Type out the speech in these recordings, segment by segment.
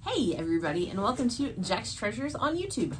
Hey everybody, and welcome to Jack's Treasures on YouTube.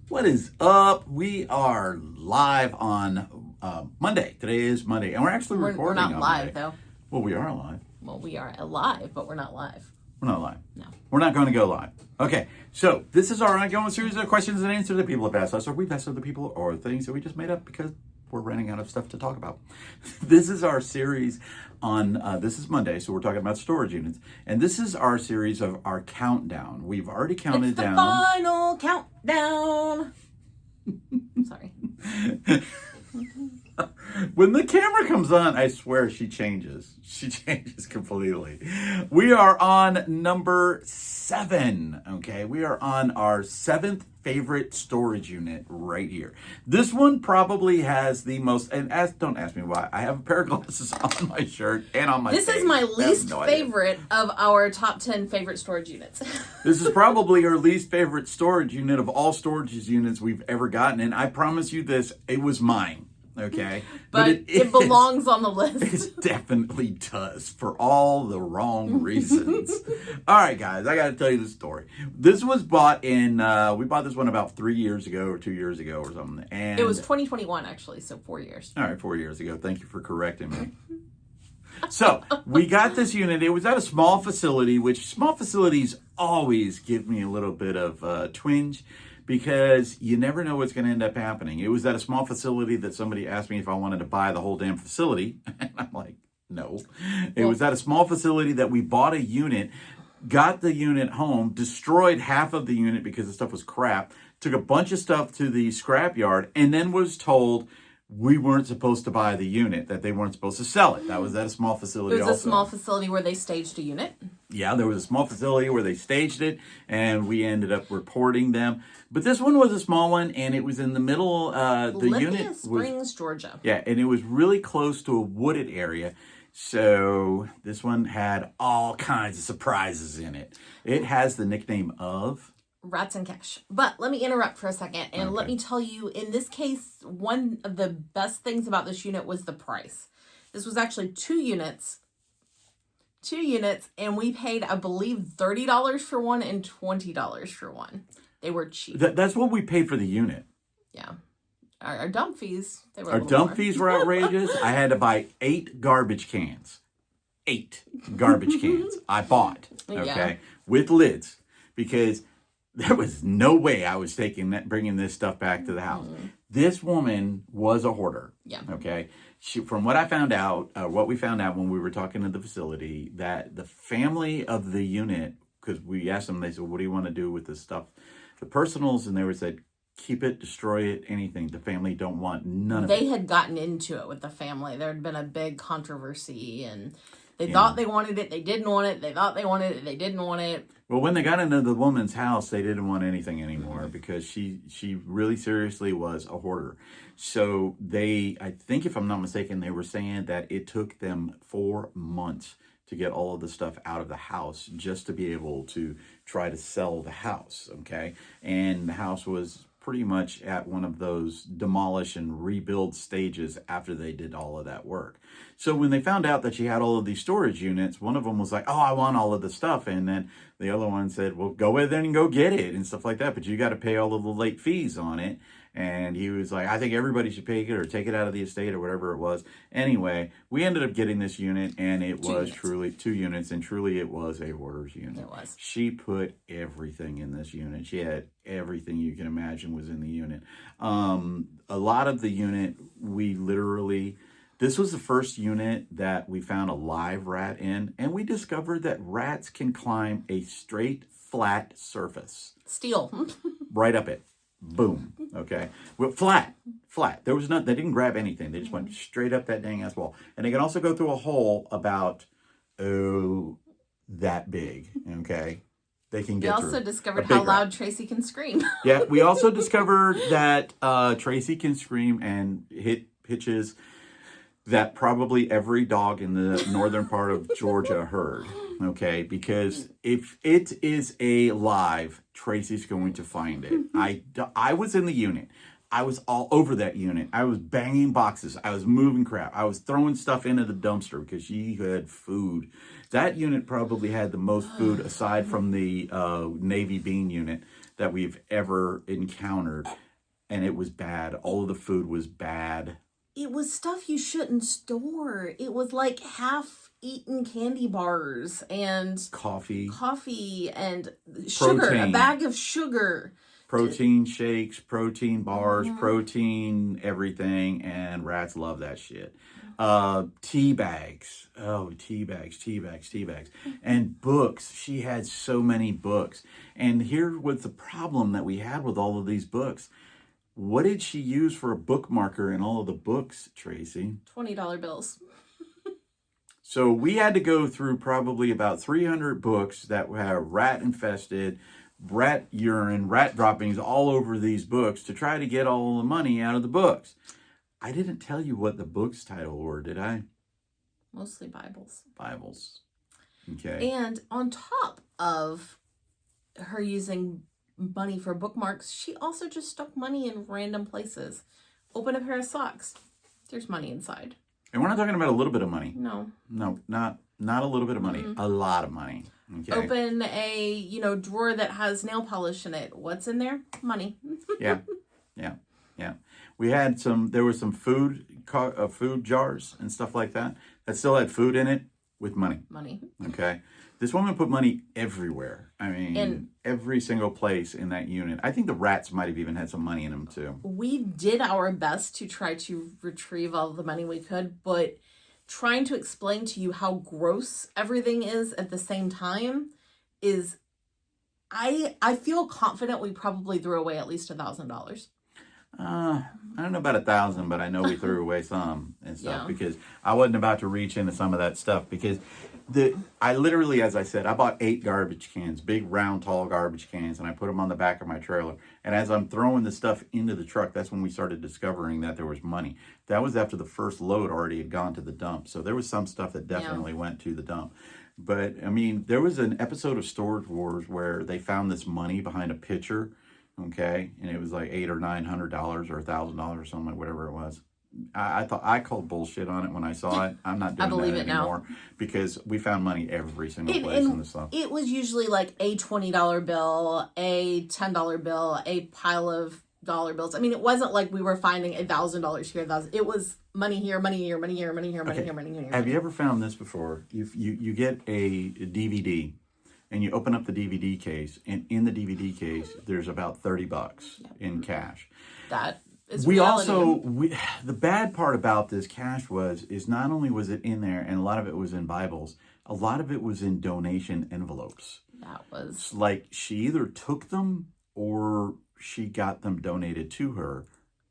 What is up? We are live on Monday. Today is Monday, and we're actually recording. We're not on live Monday. though. Well, we are live. Well, we are alive, but we're not live. We're not live. No. We're not going to go live. Okay, so this is our ongoing series of questions and answers that people have asked us, or we've asked other people, or things that we just made up because we're running out of stuff to talk about. This is our series on, this is Monday, so we're talking about storage units. And this is our series of our countdown. We've already counted down. It's the final countdown. Sorry. When the camera comes on, I swear she changes. She changes completely. We are on number 7, okay? We are on our 7th favorite storage unit right here. This one probably has the most, and don't ask me why. I have a pair of glasses on my shirt and on my This face. is my least favorite of our top 10 favorite storage units. This is probably our least favorite storage unit of all storage units we've ever gotten. And I promise you this, it was mine. Okay. But it belongs on the list. It definitely does for all the wrong reasons. All right, guys, I got to tell you the story. This was bought in, we bought this one about 3 years ago or 2 years ago or something. And it was 2021 actually, so 4 years. All right, 4 years ago. Thank you for correcting me. So we got this unit. It was at a small facility, which small facilities always give me a little bit of twinge, because you never know what's going to end up happening. It was at a small facility that somebody asked me if I wanted to buy the whole damn facility. And I'm like, no. It was at a small facility that we bought a unit, got the unit home, destroyed half of the unit because the stuff was crap, took a bunch of stuff to the scrapyard, and then was told we weren't supposed to buy the unit, that they weren't supposed to sell it. That was at a small facility also. It was a small facility where they staged a unit. Yeah, there was a small facility where they staged it, and we ended up reporting them. But this one was a small one, and it was in the middle. Lithia Springs, Georgia. Yeah, and it was really close to a wooded area. So this one had all kinds of surprises in it. It has the nickname of Rats and Cash. But let me interrupt for a second and let me tell you, in this case, one of the best things about this unit was the price. This was actually two units, and we paid, I believe, $30 for one and $20 for one. They were cheap. That's what we paid for the unit. Yeah. Our dump fees, they were Our dump fees were outrageous. I had to buy 8 garbage cans. 8 garbage cans I bought, okay, with lids, because there was no way I was bringing this stuff back to the house. This woman was a hoarder. Yeah. Okay. From what I found out, what we found out when we were talking to the facility, that the family of the unit, because we asked them, they said, what do you want to do with this stuff? The personals, and they were said, keep it, destroy it, anything. The family don't want none of it. They had gotten into it with the family. There had been a big controversy, and they thought they wanted it, they didn't want it. They thought they wanted it, they didn't want it. Well, when they got into the woman's house, they didn't want anything anymore because she really seriously was a hoarder. So I think if I'm not mistaken, they were saying that it took them 4 months to get all of the stuff out of the house just to be able to try to sell the house, okay? And the house was pretty much at one of those demolish and rebuild stages after they did all of that work. So when they found out that she had all of these storage units, one of them was like, oh, I want all of the stuff. And then the other one said, well, go ahead and go get it and stuff like that. But you got to pay all of the late fees on it. And he was like, I think everybody should pay it or take it out of the estate or whatever it was. Anyway, we ended up getting this unit, and it was truly 2 units, and truly it was a hoarder's unit. It was. She put everything in this unit. She had everything you can imagine was in the unit. A lot of the unit, this was the first unit that we found a live rat in, and we discovered that rats can climb a straight, flat surface. Steel. Right up it. Boom. Okay. Well, flat. There was they didn't grab anything. They just went straight up that dang ass wall. And they can also go through a hole about, that big. Okay. They can get through. We also discovered how loud Tracy can scream. Yeah. We also discovered that Tracy can scream and hit pitches that probably every dog in the northern part of Georgia heard. Okay, because if it is a live, Tracy's going to find it. I was in the unit. I was all over that unit. I was banging boxes. I was moving crap. I was throwing stuff into the dumpster because she had food. That unit probably had the most food aside from the Navy bean unit that we've ever encountered. And it was bad. All of the food was bad. It was stuff you shouldn't store. It was like half-eaten candy bars and Coffee and sugar, protein. a bag of sugar. Protein shakes, protein bars, protein everything, and rats love that shit. Tea bags. Oh, tea bags. And books. She had so many books. And here was the problem that we had with all of these books. What did she use for a bookmarker in all of the books, Tracy? $20 bills. So we had to go through probably about 300 books that were rat infested, rat urine, rat droppings all over these books to try to get all the money out of the books. I didn't tell you what the book's title were, did I? Mostly Bibles. Bibles. Okay. And on top of her using money for bookmarks, she also just stuck money in random places. Open a pair of socks. There's money inside. And we're not talking about a little bit of money. No, not a little bit of money. A lot of money. Okay. Open a, drawer that has nail polish in it. What's in there? Money. Yeah. We had there was some food jars and stuff like that still had food in it with money. Okay. This woman put money everywhere. I mean, every single place in that unit. I think the rats might have even had some money in them too. We did our best to try to retrieve all the money we could, but trying to explain to you how gross everything is at the same time is, I feel confident we probably threw away at least $1,000. I don't know about 1,000, but I know we threw away some and stuff because I wasn't about to reach into some of that stuff because I literally, as I said, I bought 8 garbage cans, big round tall garbage cans, and I put them on the back of my trailer. And as I'm throwing the stuff into the truck, that's when we started discovering that there was money. That was after the first load already had gone to the dump. So there was some stuff that definitely went to the dump. But I mean, there was an episode of Storage Wars where they found this money behind a pitcher. Okay, and it was like $800 or $900 or $1,000 or something, whatever it was. I called bullshit on it when I saw it. I'm not doing that anymore because we found money every single place in the stuff. It was usually like a $20 bill, a $10 bill, a pile of dollar bills. I mean, it wasn't like we were finding $1,000 here. It was money here, money here, money here, money here, money here, money here. Have you ever found this before? You get a DVD. And you open up the DVD case, and in the DVD case, there's about $30 in cash. That is reality. The bad part about this cash is not only was it in there, and a lot of it was in Bibles, a lot of it was in donation envelopes. That was like she either took them or she got them donated to her.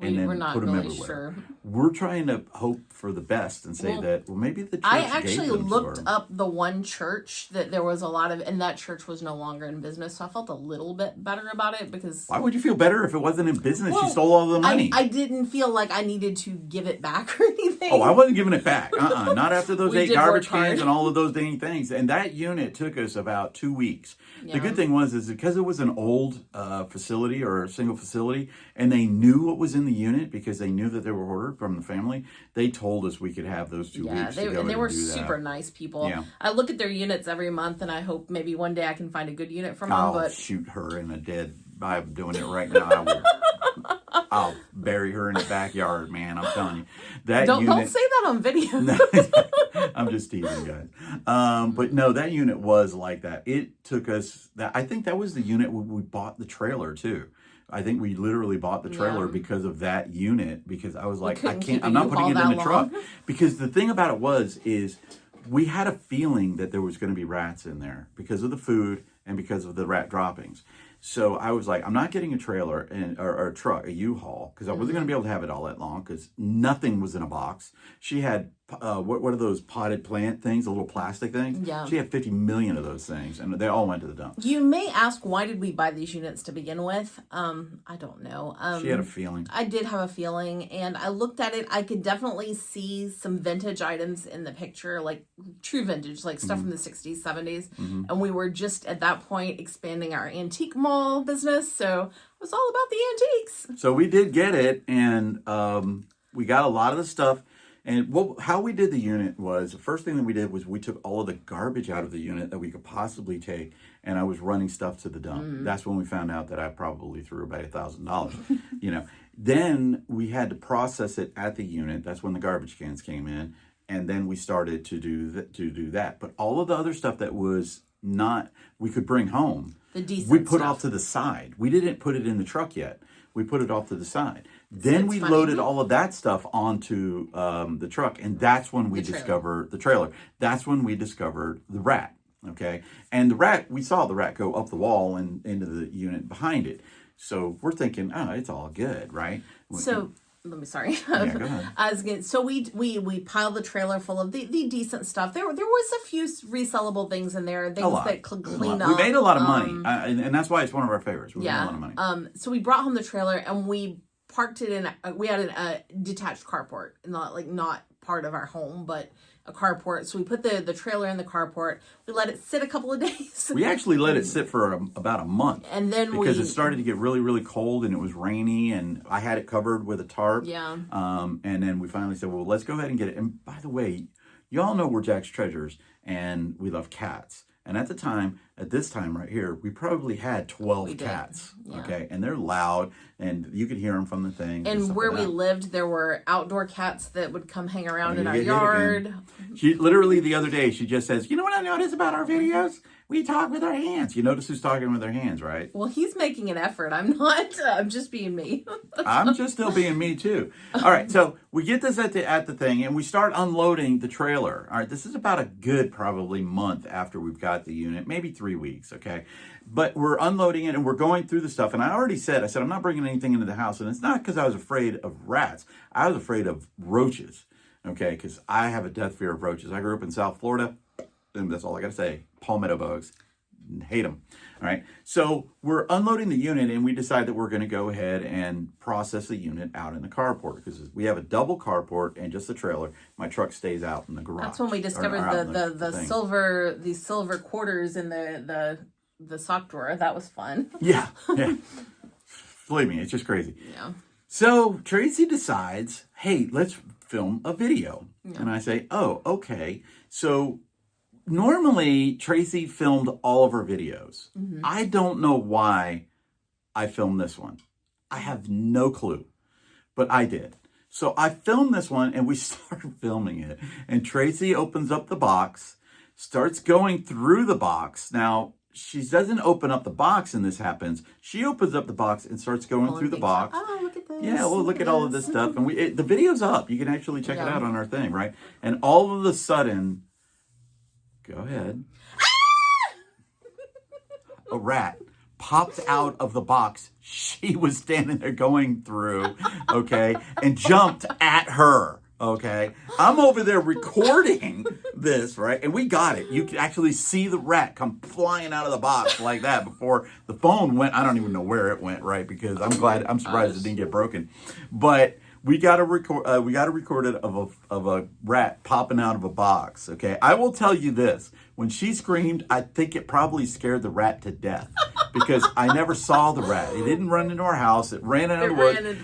And then put them everywhere. Sure. We're trying to hope for the best and say that maybe the church I actually gave them looked to her. up the one church that there was a lot of, and that church was no longer in business. So I felt a little bit better about it because. Why would you feel better if it wasn't in business? You stole all the money. I didn't feel like I needed to give it back or anything. Oh, I wasn't giving it back. Not after those 8 garbage cans and all of those dang things. And that unit took us about 2 weeks. Yeah. The good thing was because it was an old facility or a single facility, and they knew what was in the unit because they knew that they were ordered from the family. They told us we could have those 2 weeks to go and they were do that. super nice people. Yeah. I look at their units every month, and I hope maybe one day I can find a good unit from them. I'll shoot her in the dead. I'm doing it right now. I'll bury her in the backyard, man. I'm telling you. Don't say that on video. I'm just teasing, guys. But no, that unit was like that. It took us. I think that was the unit we bought the trailer too. I think we literally bought the trailer because of that unit. Because I was like, I'm not putting it in the truck. Because the thing about it is we had a feeling that there was going to be rats in there because of the food and because of the rat droppings. So I was like, I'm not getting a trailer or a truck, a U-Haul, because I wasn't going to be able to have it all that long because nothing was in a box. She had, what are those potted plant things, the little plastic things? Yeah. She had 50 million of those things, and they all went to the dump. You may ask, why did we buy these units to begin with? I don't know. She had a feeling. I did have a feeling, and I looked at it. I could definitely see some vintage items in the picture, like true vintage, like stuff from the 60s, 70s. And we were just at that point expanding our antique mall. small business, so it was all about the antiques. So we did get it, and we got a lot of the stuff. And how we did the unit was, the first thing that we did was we took all of the garbage out of the unit that we could possibly take, and I was running stuff to the dump. That's when we found out that I probably threw about $1,000, Then we had to process it at the unit. That's when the garbage cans came in, and then we started to do that. But all of the other stuff that was not, we could bring home, The decent we put stuff. off to the side. We didn't put it in the truck yet. We put it off to the side. Then we funny. loaded all of that stuff onto the truck, and that's when we discovered the trailer. That's when we discovered the rat. Okay, and the rat, we saw the rat go up the wall and into the unit behind it. So we're thinking, oh, it's all good, right? So let me, sorry. Yeah, go ahead. So we piled the trailer full of the decent stuff. There was a few resellable things in there, things that could clean up. We made a lot of money, and that's why it's one of our favorites. We made a lot of money. So we brought home the trailer and we parked it in. We had a detached carport, not part of our home, but a carport. So we put the trailer in the carport. We let it sit a couple of days. We actually let it sit for about a month. And then because it started to get really, really cold and it was rainy and I had it covered with a tarp. Yeah. And then we finally said, well, let's go ahead and get it. And by the way, you all know we're Jack's Treasures and we love cats. And at this time right here, we probably had 12 cats, okay? And they're loud, and you could hear them from the thing. And where we lived, there were outdoor cats that would come hang around in our yard. She literally, the other day, she just says, you know what I noticed about our videos? We talk with our hands. You notice who's talking with their hands, right? Well, he's making an effort. I'm not. I'm just being me. I'm just still being me, too. All right, so we get this at the thing, and we start unloading the trailer. All right, this is about a good probably month after we've got the unit, maybe 3 weeks, okay? But we're unloading it, and we're going through the stuff. And I already said, I'm not bringing anything into the house. And it's not because I was afraid of rats. I was afraid of roaches, okay? Because I have a death fear of roaches. I grew up in South Florida. And that's all I got to say. Palmetto bugs. Hate them. All right. So we're unloading the unit and we decide that we're going to go ahead and process the unit out in the carport because we have a double carport and just the trailer. My truck stays out in the garage. That's when we discovered the silver quarters in the sock drawer. That was fun. Yeah. Believe me, it's just crazy. Yeah. So Tracy decides, hey, let's film a video. Yeah. And I say, oh, okay. So normally, Tracy filmed all of her videos. Mm-hmm. I don't know why I filmed this one. I have no clue, but I did. So I filmed this one and we started filming it. And Tracy opens up the box, starts going through the box. Now, she doesn't open up the box and this happens. She opens up the box and starts going through the box. Oh, look at this. Yeah, well, look at all of this stuff. And the video's up. You can actually check it out on our thing, right? And all of a sudden... Go ahead. A rat popped out of the box she was standing there going through, okay, and jumped at her, okay. I'm over there recording this, right, and we got it. You could actually see the rat come flying out of the box like that before the phone went. I don't even know where it went, right, because I'm surprised it didn't get broken, but... We got a recorded of a rat popping out of a box. Okay, I will tell you this: when she screamed, I think it probably scared the rat to death because I never saw the rat. It didn't run into our house. It ran into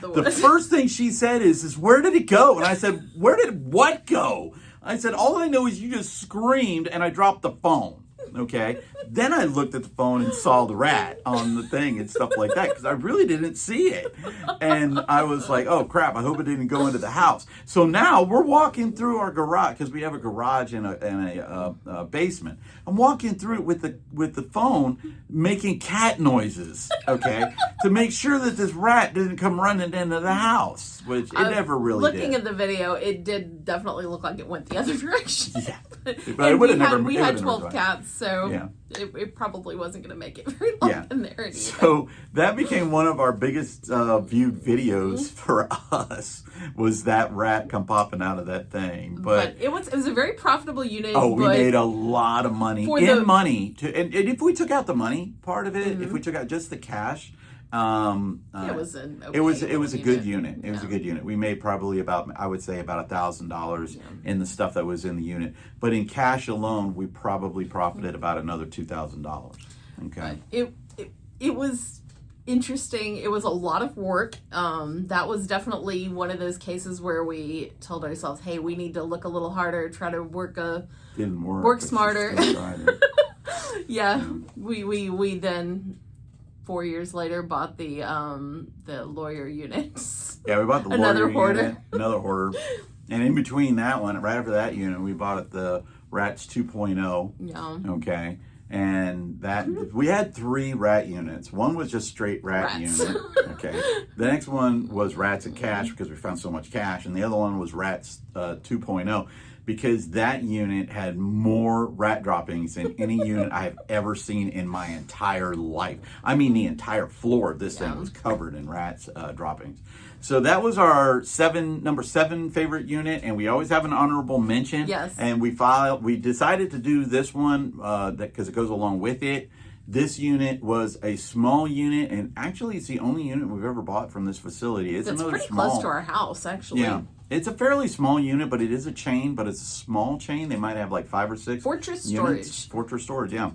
the woods. The first thing she said is where did it go? And I said, where did what go? I said, all I know is you just screamed and I dropped the phone. Okay. Then I looked at the phone and saw the rat on the thing and stuff like that because I really didn't see it. And I was like, oh crap, I hope it didn't go into the house. So now we're walking through our garage because we have a garage and a basement. I'm walking through it with the phone making cat noises, okay, to make sure that this rat didn't come running into the house, which it never really did. Looking at the video, it did definitely look like it went the other direction. Yeah. But it would have never. We had 12 cats, so it probably wasn't going to make it very long in there anyway. So that became one of our biggest viewed videos for us. Was that rat come popping out of that thing? But it was a very profitable unit. Oh, we made a lot of money and if we took out the money part of it, if we took out just the cash. It was a good unit. It was a good unit. We made probably about $1,000 in the stuff that was in the unit. But in cash alone, we probably profited about another $2,000. Okay. it was interesting. It was a lot of work. That was definitely one of those cases where we told ourselves, hey, we need to look a little harder, try to Didn't work. work but she smarter. still tried it. Yeah. We then 4 years later bought the lawyer units. Yeah, we bought the Another lawyer hoarder. unit, another hoarder. And in between that one, right after that unit, we bought the Rats 2.0. Yeah. Okay. And that we had 3 rat units. One was just straight rat Rats. unit. Okay. The next one was Rats and Cash because we found so much cash, and the other one was Rats 2.0 because that unit had more rat droppings than any unit I have ever seen in my entire life. I mean, the entire floor of this thing was covered in rats droppings. So that was our number 7 favorite unit, and we always have an honorable mention. Yes. And we decided to do this one because it goes along with it. This unit was a small unit, and actually it's the only unit we've ever bought from this facility. It's another pretty small. close to our house, actually. Yeah. It's a fairly small unit, but it is a chain, but it's a small chain. They might have like 5 or 6 Fortress units. storage. Fortress storage, yeah.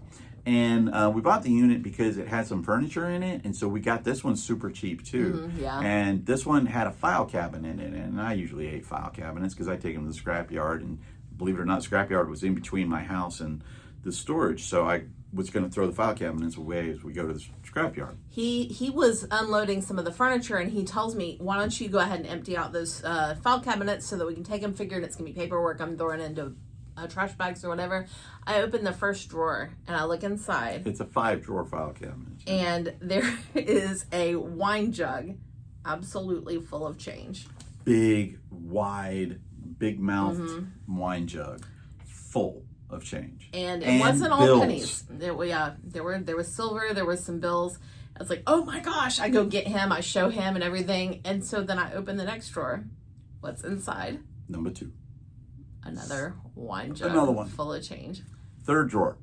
And we bought the unit because it had some furniture in it, and so we got this one super cheap too. Yeah. And this one had a file cabinet in it, and I usually hate file cabinets because I take them to the scrapyard, and believe it or not, the scrapyard was in between my house and the storage, so I was going to throw the file cabinets away as we go to the scrapyard. He was unloading some of the furniture, and he tells me, why don't you go ahead and empty out those file cabinets so that we can take them, figuring it's going to be paperwork I'm throwing into trash bags or whatever. I open the first drawer, and I look inside. It's a 5-drawer file cabinet. And there is a wine jug absolutely full of change. Big, wide, big-mouthed wine jug full of change. And it wasn't all bills. pennies. There was silver, there was some bills. I was like, oh my gosh, I go get him, I show him and everything. And so then I open the next drawer. What's inside? Number 2. Another wine jug. Another one. Full of change. 3rd drawer.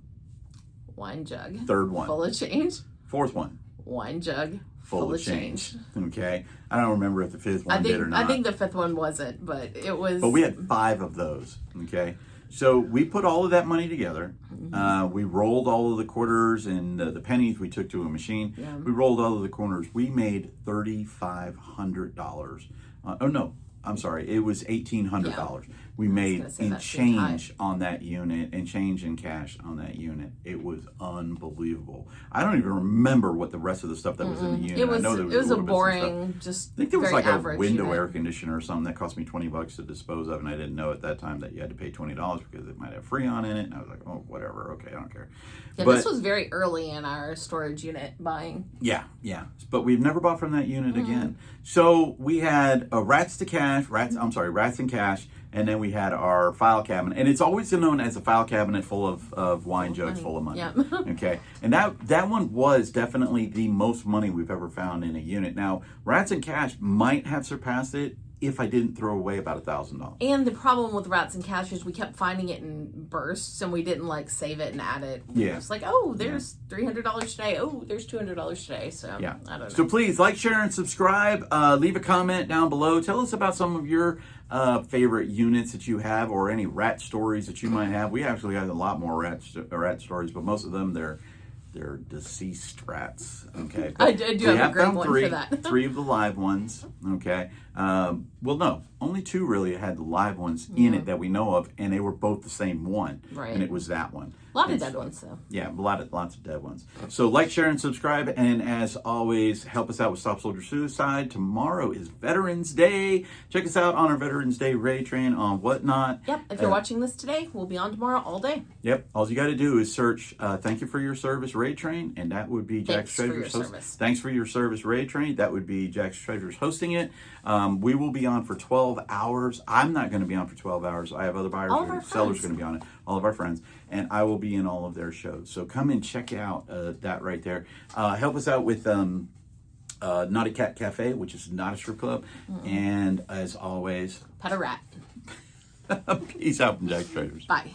Wine jug. 3rd one. Full of change. 4th one. Wine jug. Full of change. Okay. I don't remember if the 5th one did or not. I think the 5th one wasn't, but it was. But we had 5 of those. Okay. So we put all of that money together. We rolled all of the quarters and the pennies we took to a machine. Yeah. We rolled all of the corners. We made $3,500. Oh no, I'm sorry. It was $1,800. We made in change on that unit and change in cash on that unit. It was unbelievable. I don't even remember what the rest of the stuff that was in the unit. It was, I know there it was a little bits and boring, stuff. just I think there was very like average a window unit. air conditioner or something that cost me $20 to dispose of, and I didn't know at that time that you had to pay $20 because it might have Freon in it. And I was like, oh, whatever, okay, I don't care. Yeah, but this was very early in our storage unit buying. Yeah. But we've never bought from that unit again. So we had Rats and Cash, and then we had our file cabinet. And it's always known as a file cabinet full of wine jugs full of money. Yeah. Okay. And that one was definitely the most money we've ever found in a unit. Now, Rats and Cash might have surpassed it if I didn't throw away about $1,000. And the problem with Rats and Cash is we kept finding it in bursts, and we didn't like save it and add it. We were just like, oh, there's $300 today. Oh, there's $200 today. So yeah, I don't know. So please like, share, and subscribe. Leave a comment down below. Tell us about some of your favorite units that you have, or any rat stories that you might have. We actually have a lot more rat stories, but most of them they're deceased rats. Okay, I do have a great one three, for that. 3 of the live ones. Okay, well, no, only 2 really had the live ones in it that we know of, and they were both the same one. Right. And it was that one. A lot of dead ones, though. Yeah, lots of dead ones. So like, share, and subscribe. And as always, help us out with Stop Soldier Suicide. Tomorrow is Veterans Day. Check us out on our Veterans Day raid train on Whatnot. Yep. If you're watching this today, we'll be on tomorrow all day. Yep. All you got to do is search "Thank you for your service raid train," and that would be Jack's Treasures. Thanks for your service raid train. That would be Jack's Treasures hosting it. We will be on for 12 hours. I'm not going to be on for 12 hours. I have other buyers and sellers going to be on it. All of our friends. And I will be in all of their shows. So come and check out that right there. Help us out with Naughty Cat Cafe, which is not a strip club. And as always, Pet a rat. peace out from Jack's Treasures. Bye.